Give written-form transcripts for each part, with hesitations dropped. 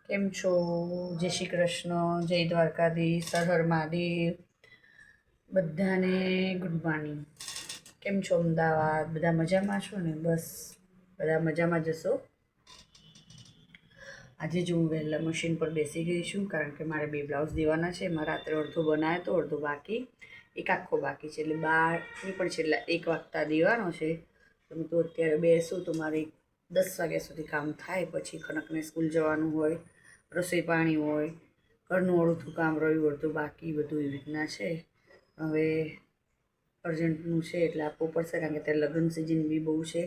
કેમ છો? જય શ્રી કૃષ્ણ, જય દ્વારકાધીશ, હર હર મહાદેવ. બધાને ગુડ મોર્નિંગ. કેમ છો અમદાવાદ? બધા મજામાં છો ને? બસ બધા મજામાં જશો. આજે જ હું વહેલા મશીન પર બેસી ગઈ છું, કારણ કે મારે 2 બ્લાઉઝ દેવાના છે. એમાં રાત્રે અડધો બનાવ્યો તો અડધો બાકી, એક આખો બાકી છે, એટલે 12 પણ છેલ્લા 1 વાગતા દેવાનો છે. તો તો અત્યારે બેસું તો મારે 10 વાગ્યા સુધી કામ થાય. પછી કનકને સ્કૂલ જવાનું હોય, રસોઈ પાણી હોય, ઘરનું અડધું કામ રહ્યું, અડધું બાકી, બધું એવી રીતના છે. હવે અર્જન્ટનું છે એટલે આપવું પડશે, કારણ કે ત્યારે લગ્ન સિઝન બી બહુ છે,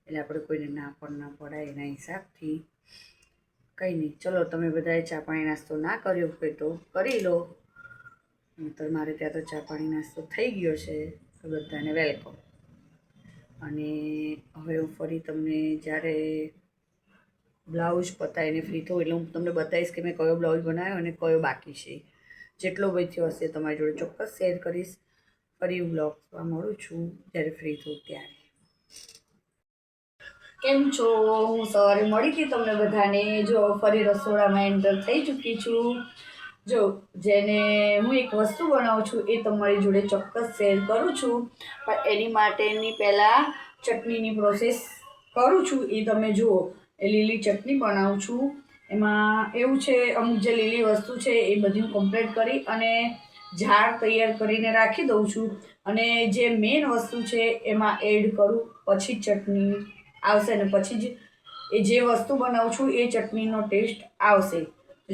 એટલે આપણે કોઈને ના પણ ના પડાય એના હિસાબથી. કંઈ નહીં, ચલો તમે બધાએ ચા પાણી નાસ્તો ના કર્યો હોય તો કરી લો. તો મારે ત્યાં તો ચા પાણી નાસ્તો થઈ ગયો છે. તો બધાને વેલકમ. અને હવે હું ફરી તમને જ્યારે બ્લાઉઝ પતાવીને ફ્રી થઉં એટલે હું તમને બતાવીશ કે મેં કયો બ્લાઉઝ બનાવ્યો અને કયો બાકી છે. જેટલો બચ્યો હશે તમારી જોડે ચોક્કસ શેર કરીશ. ફરી હું બ્લોગ્સમાં મળું છું જ્યારે ફ્રી થઉં ત્યારે. કેમ છો? હું સવારે મળી હતી તમને બધાને. જો ફરી રસોડામાં એન્ટર થઈ ચૂકી છું. જો જેને હું એક વસ્તુ બનાવું છું એ તમારી જોડે ચોક્કસ શેર કરું છું, પણ એની માટેની પહેલાં ચટણીની પ્રોસેસ કરું છું એ તમે જુઓ. એ લીલી ચટણી બનાવું છું. એમાં એવું છે, અમુક જે લીલી વસ્તુ છે એ બધી કમ્પ્લીટ કરી અને ઝાડ તૈયાર કરીને રાખી દઉં છું, અને જે મેઇન વસ્તુ છે એમાં એડ કરું પછી ચટણી આવશે, ને પછી જ એ જે વસ્તુ બનાવું છું એ ચટણીનો ટેસ્ટ આવશે.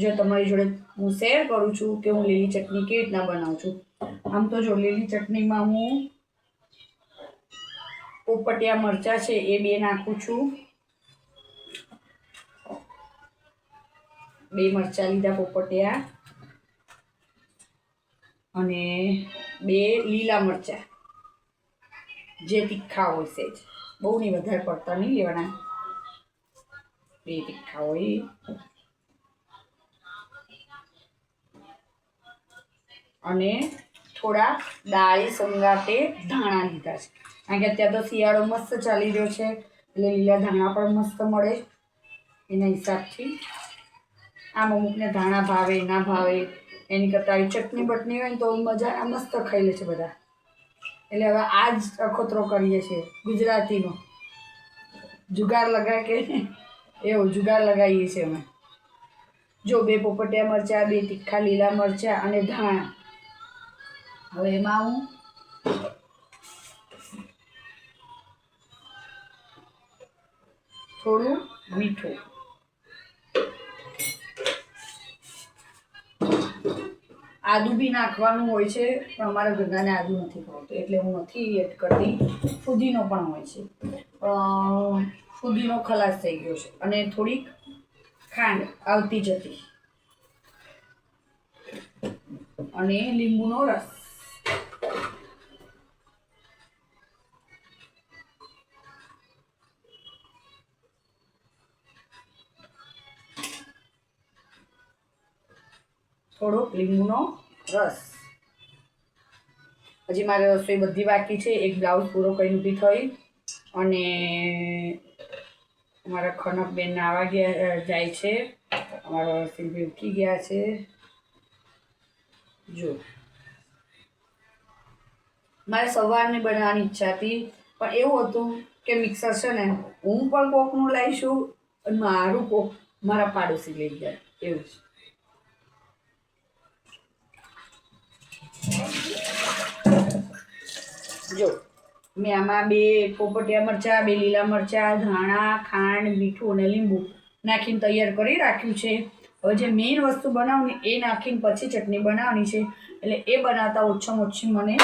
જો તમારી જોડે હું શેર કરું છું કે હું લીલી ચટણી કેવી રીતના બનાવું છું. આમ તો જો લીલી ચટણીમાં હું પોપટિયા મરચાં છે એ 2 નાખું છું. 2 મરચાં લીધા પોપટિયા, અને 2 લીલા મરચાં જે તીખા હોય છે, બહુ નહીં, વધારે પડતા નહીં લેવાના, 2 તીખા હોય. અને થોડા દાળી સંગાતે ધાણા લીધા છે, કારણ કે અત્યારે તો શિયાળો મસ્ત ચાલી રહ્યો છે, એટલે લીલા ધાણા પણ મસ્ત મળે એના હિસાબથી. આમ અમુકને ધાણા ભાવે ના ભાવે, એની કરતાં આવી ચટણી બટણી હોય ને તો મજા આ મસ્ત ખાઈ લે છે બધા. એટલે હવે આ જ અખતરો કરીએ છીએ ગુજરાતીનો જુગાર લગાય કે એવો જુગાર લગાવીએ છીએ અમે. જો 2 પોપટિયા મરચાં, 2 તીખા લીલા મરચાં અને ધાણા. હવે એમાં હું થોડું મીઠું, આદુ બી નાખવાનું હોય છે, પણ અમારા ઘરનાને આદુ નથી ભાવતું એટલે હું નથી એડ કરતી. ફુદીનો પણ હોય છે, ફુદીનો ખલાસ થઈ ગયો છે. અને થોડીક ખાંડ આવતી જતી, અને લીંબુનો રસ. થોડોક લીંબુનો રસ. હજી મારે રસોઈ બધી બાકી છે. એક બ્લાઉઝ પૂરો કરીને ઊભી થઈ, અને અમારા ખનકબેન નાવા ગયા જાય છે, અમારા સિંધી ઉઠી ગયા છે. જો મારે સવારની બનાવવાની ઈચ્છા હતી, પણ એવું હતું કે મિક્સર છે ને હું પણ કોકનું લાવીશું અને મારું કોક મારા પાડોશી લઈ જાય એવું છે. જો મેં આમાં 2 પોપટિયા મરચાં, 2 લીલા મરચાં, ધાણા, ખાંડ, મીઠું અને લીંબુ નાખીને તૈયાર કરી રાખ્યું છે. હવે જે મેઇન વસ્તુ બનાવવાની એ નાખીને પછી ચટણી બનાવવાની છે, એટલે એ બનાવતા ઓછામાં ઓછી મને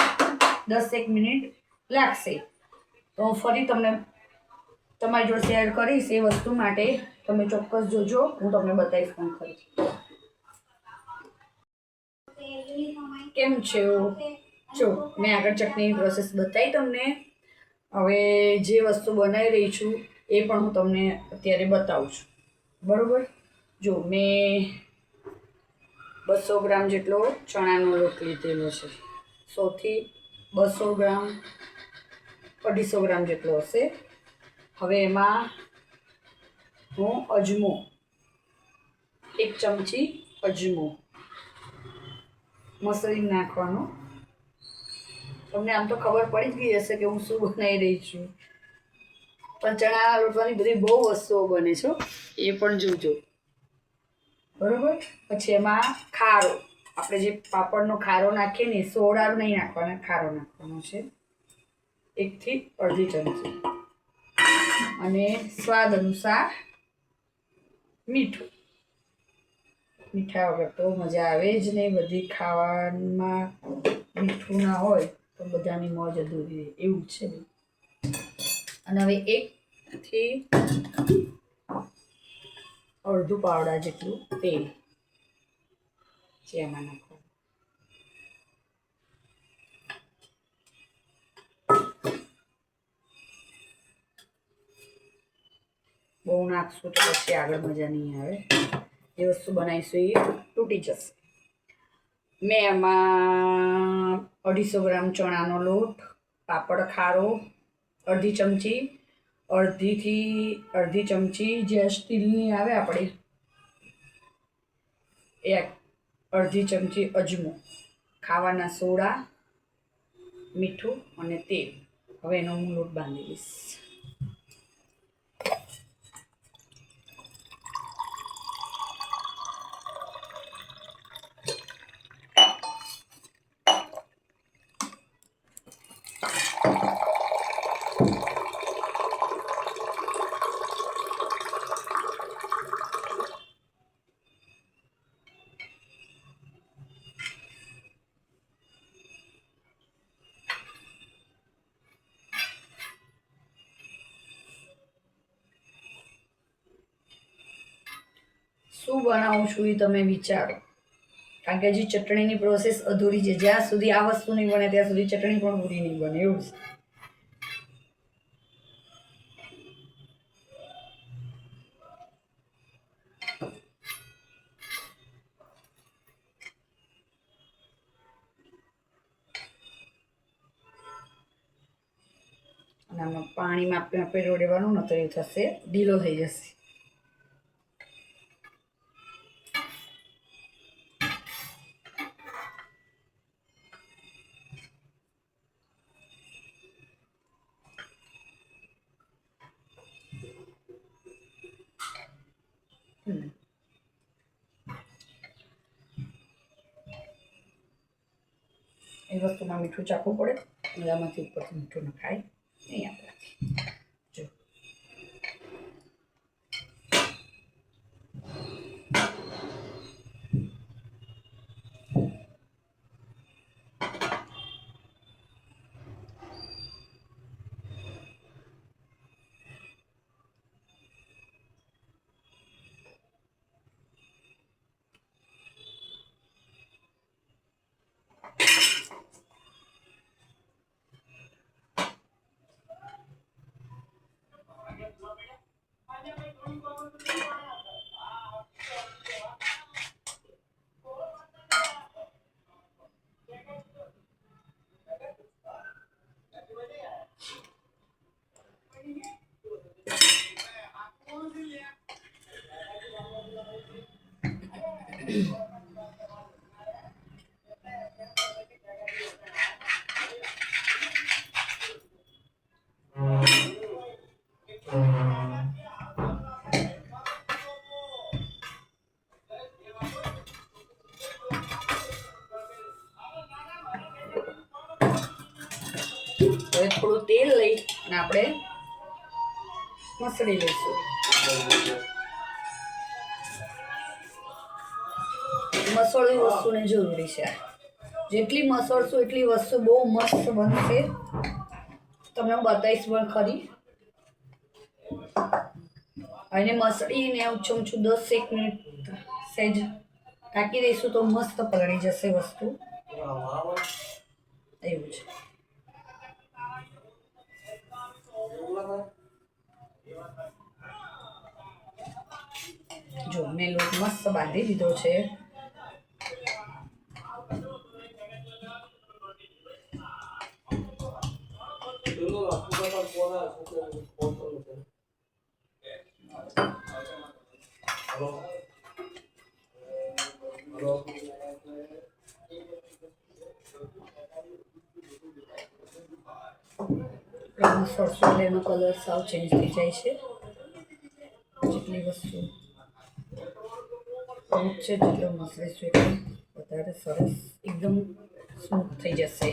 10-1 મિનિટ લાગશે. તો હું ફરી તમને તમારી જોડે શેર કરીશ એ વસ્તુ માટે. તમે ચોક્કસ જોજો, હું તમને બતાવીશ પણ ખરી. કેમ છે? જો મેં આગળ ચટણીની પ્રોસેસ બતાવી તમને. હવે જે વસ્તુ બનાવી રહી છું એ પણ હું તમને અત્યારે બતાવું છું, બરાબર? જો મેં 200 ગ્રામ જેટલો ચણાનો લોટ લીધેલો છે. 100 થી 200 ગ્રામ, 250 ગ્રામ જેટલો હશે. હવે એમાં હું અજમો 1 ચમચી અજમો મસળી નાખવાનો. તમને આમ તો ખબર પડી જ ગઈ હશે કે હું શું બનાવી રહી છું, પણ ચણાના લોટવાની બધી બહુ વસ્તુઓ બને છે, એ પણ જોજો. બરોબર. પછી એમાં ખારો, આપણે જે પાપડનો ખારો નાખીએ ને, સોડા નહીં નાખવાનો, ખારો નાખવાનો છે 1 થી અડધી ચમચી. અને સ્વાદ અનુસાર મીઠું. મીઠા વગર તો મજા આવે જ નહીં, બધી ખાવામાં મીઠું ના હોય તો બધાની મોજ અધૂરી રહે, એવું છે. અને હવે 1 થી અડધું પાવડા જેટલું તેલ છે એમાં નાખવાનું. બહુ નાખશું તો પછી આગળ મજા નહીં આવે, જે વસ્તુ બનાવીશું એ તૂટી જશે. મેં એમાં 250 ગ્રામ ચણાનો લોટ, પાપડ ખારો અડધી ચમચી, અડધી ચમચી જે સ્ટીલની આવે આપણી એ, અડધી ચમચી અજમો, ખાવાના સોડા, મીઠું અને તેલ. હવે એનો હું લોટ બાંધી દઈશ. શું બનાવું છું એ તમે વિચારો, કારણ કે હજી ચટણીની પ્રોસેસ અધૂરી છે. જ્યાં સુધી આ વસ્તુ નહીં બને ત્યાં સુધી ચટણી પણ પૂરી નહીં બને, એવું છે. અને આમાં પાણી માપે માપે રેડવાનું, ન તો એ થશે ઢીલો થઈ જશે. એ વસ્તુમાં મીઠું ચાખવું પડે, આમાંથી ઉપરથી મીઠું નખાય નહીં આપણાથી. જો હવે થોડું તેલ લઈ અને આપણે મસળી લઈશું. મસળવી વસ્તુને જરૂરી છે. જેટલી મસળશું એટલી વસ્તુ બહુ મસ્ત બનશે. તમને હું બતાવીશ પણ ખરી. અને મસળીને ઓછું 10-1 મિનિટ સહેજ ઢાંકી દઈશું તો મસ્ત પલળી જશે વસ્તુ, એવું છે. જો મેં લોટ મસ્ત બાંધી દીધો છે. એમાં સરસો એટલે એનો કલર સાવ ચેન્જ થઈ જાય છે. જેટલી વસ્તુ અમુક છે જેટલો મસળીશું એટલું વધારે સરસ એકદમ સ્મૂથ થઈ જશે.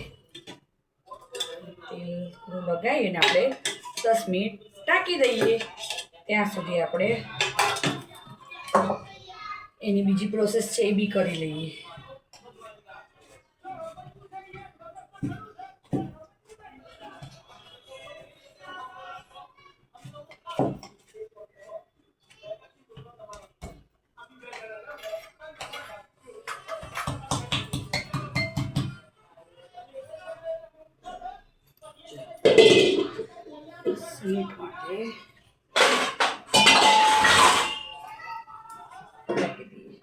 તેલ થોડું લગાવીને આપણે 10 મિનિટ ઢાંકી દઈએ. ત્યાં સુધી આપણે એની બીજી પ્રોસેસ છે એ બી કરી લઈએ. મિનિટ માટે રાખી દઈએ.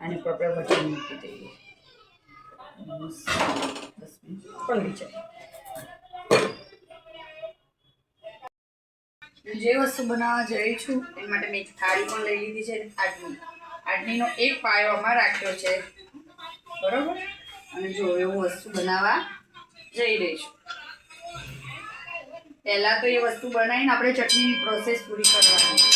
આની પર આપણે વજન મૂકી દઈએ. 10 મિનિટ પલળી જાય. જે વસ્તુ બનાવવા જઈ છું એ માટે મેં એક થાળી પણ લઈ લીધી છે. આટલીનો એક પાયો આમાં રાખ્યો છે, બરોબર. અને જો એવું વસ્તુ બનાવવા જઈ રહી છું. પહેલા તો એ વસ્તુ બનાવીને આપણે ચટણીની પ્રોસેસ પૂરી કરવાની.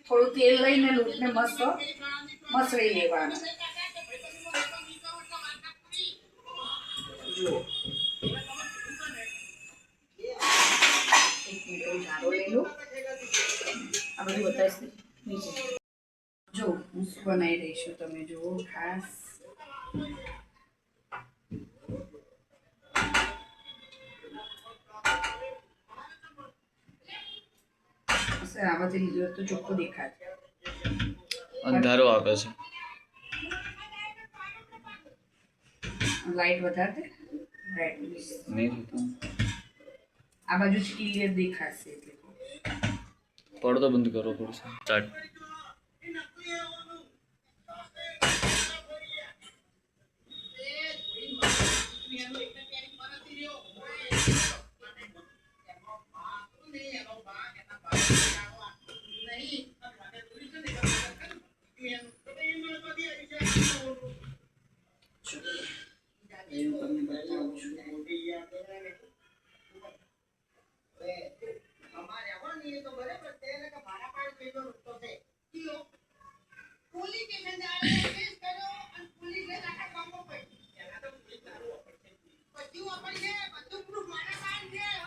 થોડું તેલ લઈને લોટને મસ્ત મસળી લેવાનું. જુઓ, એક મીઠો જાડો લઈ લો. આ બધું બતાવીશ નીચે. જો હું શું બનાવી રહી છું તમે જુઓ. ખાસ આમાંથી લીધું તો ચોખ્ખું દેખાય. અંધારો આવે છે. લાઈટ વધારે નહીં થતું. આ બાજુ ક્લિયર દેખાશે એટલે પડદો બંધ કરવો પડશે. સ્ટાર્ટ.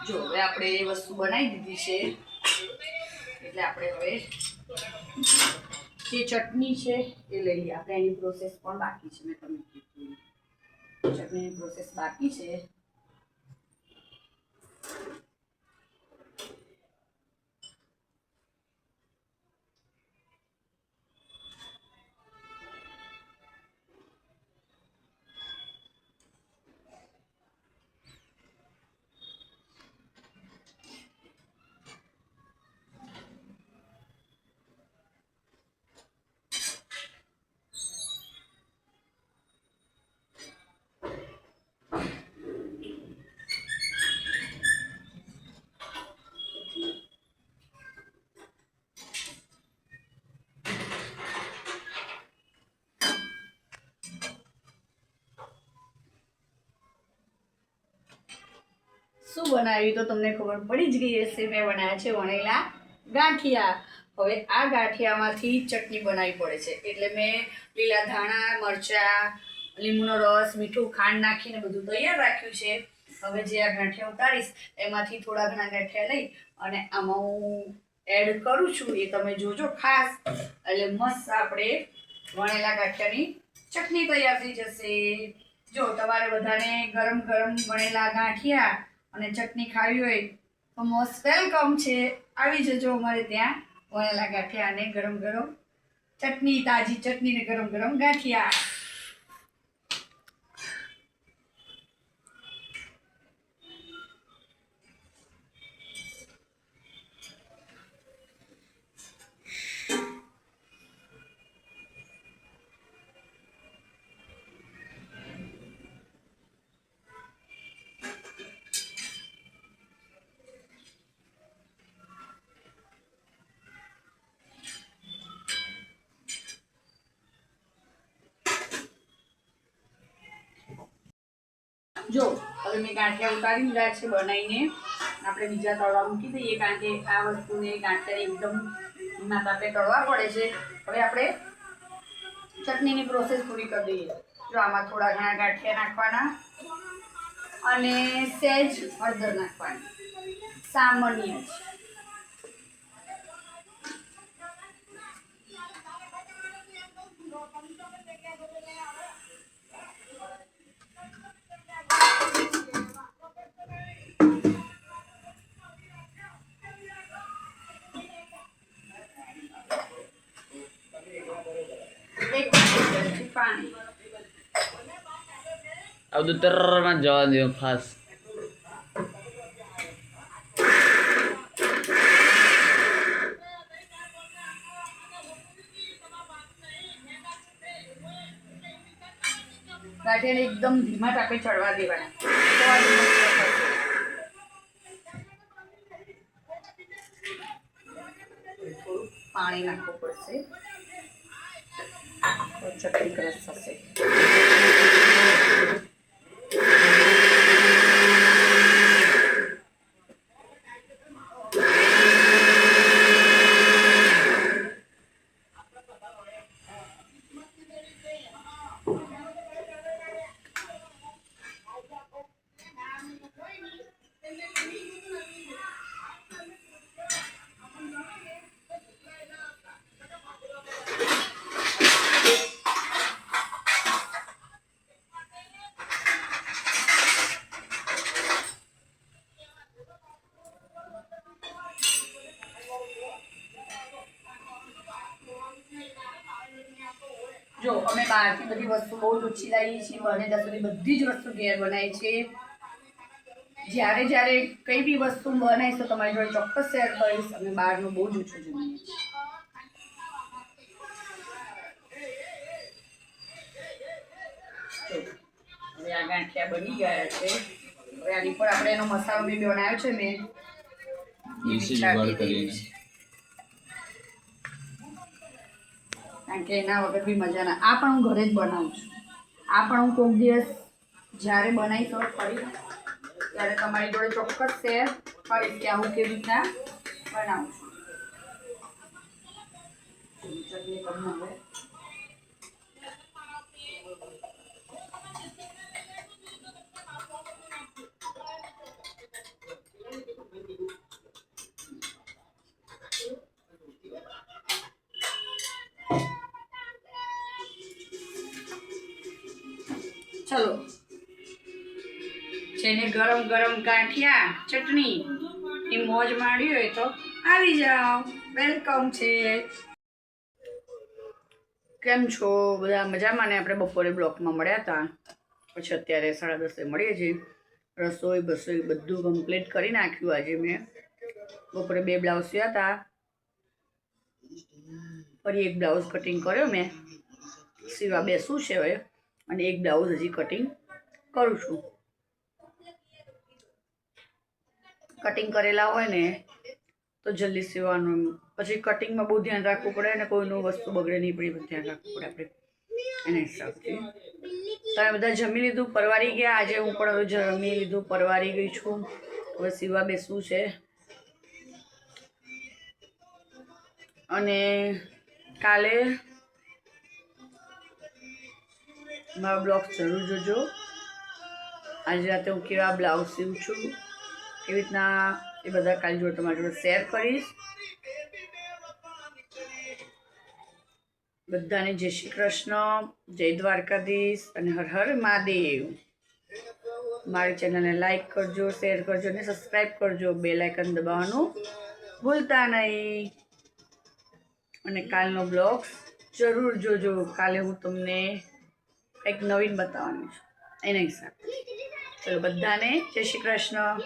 જો હવે આપણે એ વસ્તુ બનાવી દીધી છે એટલે આપણે હવે જે ચટણી છે એ લઈએ. આપણે એની પ્રોસેસ પણ બાકી છે. મેં તમને કીધું ચટણીની પ્રોસેસ બાકી છે. શું બનાવ્યું તો તમને ખબર પડી જ ગઈ હશે. મેં બનાવ્યા છે વણેલા ગાંઠિયા. હવે આ ગાંઠિયામાંથી ચટણી બનાવવી પડે છે એટલે મેં લીલા ધાણા, મરચાં, લીંબુનો રસ, મીઠું, ખાંડ નાખીને બધું તૈયાર રાખ્યું છે. હવે જે આ ગાંઠિયા ઉતારીશ એમાંથી થોડા ઘણા ગાંઠિયા લઈ અને આમાં હું એડ કરું છું. એ તમે જોજો ખાસ. એટલે મસ્ત આપણે વણેલા ગાંઠિયાની ચટણી તૈયાર થઈ જશે. જો તમારે બધાને ગરમ ગરમ વણેલા ગાંઠિયા અને ચટણી ખાવી હોય તો મોસ્ટ વેલકમ છે. આવી જજો અમારે ત્યાં. વણેલા ગાંઠિયા અને ગરમ ગરમ ચટણી, તાજી ચટણી ને ગરમ ગરમ ગાંઠિયા. જો હવે મેં ગાંઠિયા ઉતારી લીધા છે બનાવીને, આપણે બીજા તળવા મૂકી દઈએ, કારણ કે આ વસ્તુને ગાંઠિયા એકદમ ધીમા તાપે તળવા પડે છે. હવે આપણે ચટણીની પ્રોસેસ પૂરી કરી દઈએ. જો આમાં થોડા ઘણા ગાંઠિયા નાખવાના અને સહેજ હળદર નાખવાની, સામાન્ય જ. પાણી આ બધું તરરમાં જવા દો ફાસ. ગાંઠિયાને એકદમ ધીમા તાપે ચડવા દેવાના. થોડું પાણી નાખવું પડશે, ચટણી ક્રશ થશે. જો અમે બહારથી બધી વસ્તુ બહુ જ ઓછી લાવીએ છીએ, બને ત્યાં સુધી બધી જ વસ્તુ ઘેર બનાવી છે. જ્યારે જ્યારે કઈ બી વસ્તુ બનાવીશ તો તમારી જોડે ચોક્કસ શેર કરીશ. અમે બહારનું બહુ જ ઓછું જમીએ છીએ. હવે આ ગાંઠિયા બની ગયા છે. હવે આની પર આપણે એનો મસાલો બી બનાવ્યો છે મેં, કારણ કે એના વગર બી મજા ના. આ પણ હું ઘરે જ બનાવું છું. આ પણ હું કોઈક દિવસ જ્યારે બનાવીશ ફરી ત્યારે તમારી જોડે ચોક્કસ શેર કરીશ કે હું કેવી રીતના બનાવું છું. ચટણી તમને હવે ચલો, જેને ગરમ ગરમ ગાંઠિયા ચટણી ની મોજ માણી હોય તો આવી જાઓ, વેલકમ છે. કેમ છો બધા? મજામાં ને? આપણે બપોરે બ્લોકમાં મળ્યા હતા, પછી અત્યારે 10:30 મળીએ છીએ. રસોઈ બસોઈ બધું કમ્પ્લીટ કરી નાખ્યું. આજે મેં બપોરે 2 બ્લાઉઝ સીવ્યા હતા, ફરી એક બ્લાઉઝ કટિંગ કર્યો મેં, સીવા બેસું છે હવે, અને એક બ્લાઉઝ હજી કટિંગ કરું છું. કટિંગ કરેલા હોય ને તો જલ્દી સીવાનું, પછી કટિંગમાં બહુ ધ્યાન રાખવું પડે અને કોઈનું વસ્તુ બગડે નહીં, પણ ધ્યાન રાખવું પડે આપણે એના હિસાબથી. તમે બધા જમી લીધું, પરવારી ગયા? આજે હું પણ હવે જમી લીધું, પરવારી ગઈ છું. હવે સીવા બેસવું છે. અને કાલે મારા બ્લોગ જરૂર જોજો. આજે રાતે હું કેવા બ્લાઉઝ સીવું છું, કેવી રીતના, એ બધા કાલે જોડે તમારી જોડે શેર કરીશ. બધાને જય શ્રી કૃષ્ણ, જય દ્વારકાધીશ અને હર હર મહાદેવ. મારી ચેનલને લાઈક કરજો, શેર કરજો અને સબસ્ક્રાઈબ કરજો. બેલ આઇકન દબાવવાનું ભૂલતા નહીં. અને કાલનો બ્લોગ જરૂર જોજો. કાલે હું તમને કંઈક નવીન બતાવવાની છું એના હિસાબે. ચલો, બધાને જય શ્રી કૃષ્ણ.